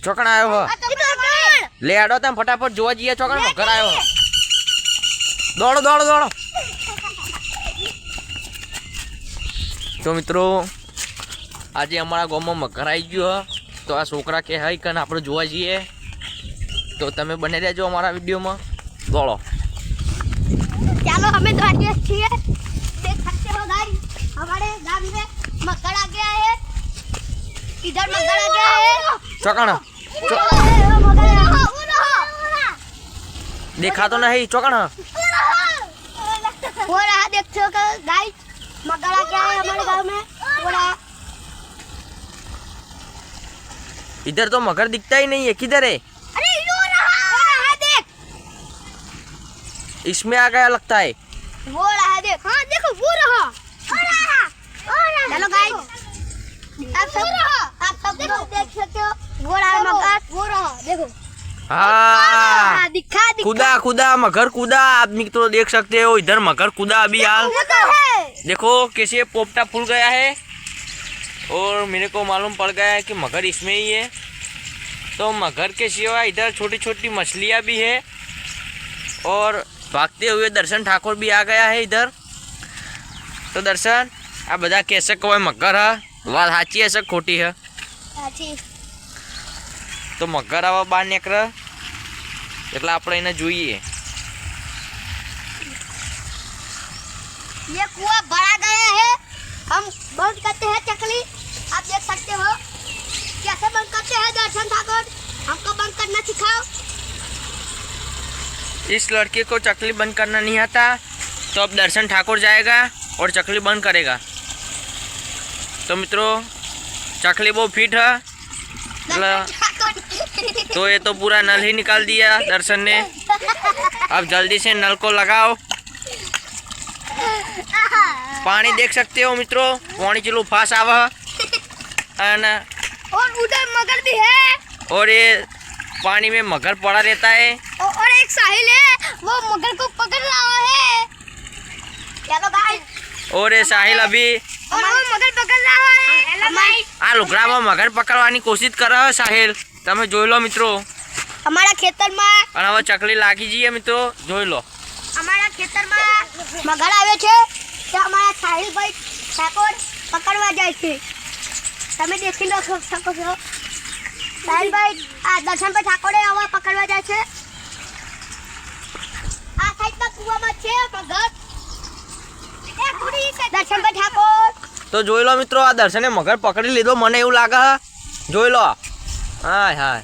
ચોકણ આવ્યો હો લે આડો તમે ફટાફટ જોવા જઈએ ચોકણ મગર આવ્યો દોડો દોડો દોડો તો મિત્રો આજે અમારા ગામમાં મગર આવી ગયો તો આ છોકરા કે હાઈ કન આપણે જોવા જઈએ તો તમે બને રહેજો અમારા વિડીયોમાં દોડો चलो हमें तो आगे अच्छी है देख सकते हो गाइस हमारे गांव में मक्खड़ आ गया है इधर मक्खड़ आ गया है ચોકણ દેખાતો નહીં ચોકણ हो रहा देखते हो गाइस मक्खड़ आ गया है हमारे गांव में हो रहा इधर तो मगर दिखता ही नहीं है किधर है अरे हो रहा देख इसमें आ गया लगता है वो रहा देख हाँ देखो वो रहा चलो गाइस आप सब देखो देख सकते हो वो रहा मगर वो रहा देखो हाँ दिखा कूदा कूदा मगर कूदा आप तो देख सकते हो इधर मगर कूदा अभी हाल देखो कैसे पोपटा फूल गया है और मेरे को मालूम पड़ गया है कि मगर इसमें ही है तो मगर के सिवा इधर छोटी छोटी मछलियाँ भी है और भागते हुए दर्शन ठाकुर भी आ गया है इधर तो दर्शन आ बधा कैसे कहो मगर है बात साची है सब खोटी है तो मगर आवा बार निकले એટલે આપણે એને જોઈએ ये कुआं भरा गया है हम बंद करते हैं चकली आप देख सकते हो कैसे बंद करते हैं दर्शन ठाकुर हमको बंद करना सिखाओ इस लड़के को चकली बंद करना नहीं आता तो अब दर्शन ठाकुर जाएगा और चकली बंद करेगा तो मित्रों चकली वो फिट है तो ये तो पूरा नल ही निकाल दिया दर्शन ने अब जल्दी से नल को लगाओ पानी देख सकते हो मित्रों पानी चलो फास्ट आवा है ना और उधर मगर भी है और ये पानी में मगर पड़ा रहता है और एक साहिल है वो मगर को पकड़ रहा है चलो गाइस और ये साहिल अभी और वो मगर पकड़ रहा है आ લુગડામાં મગર પકડવાની કોશિશ કરે સાહિલ તમે જોઈ લો મિત્રો हमारा खेतर में અને હવે ચકલી લાગી જઈએ મિત્રો જોઈ લો हमारा खेतर में मगर आवे छे तो हमारा साहिल भाई ठाकुर पकड़वा जाए छे તમે દેખી લો શકો છો સાહિલ ભાઈ આ દર્શન ભાઈ ઠાકોરે આવા પકડવા જાય છે આ સાઈડમાં કુવામાં છે મગર એ પૂરી છે દર્શન ભાઈ ઠાકોર તો જોઈ લો મિત્રો આ દર્શને મગર પકડી લીધો મને એવું લાગે જોઈ લો હાય હાય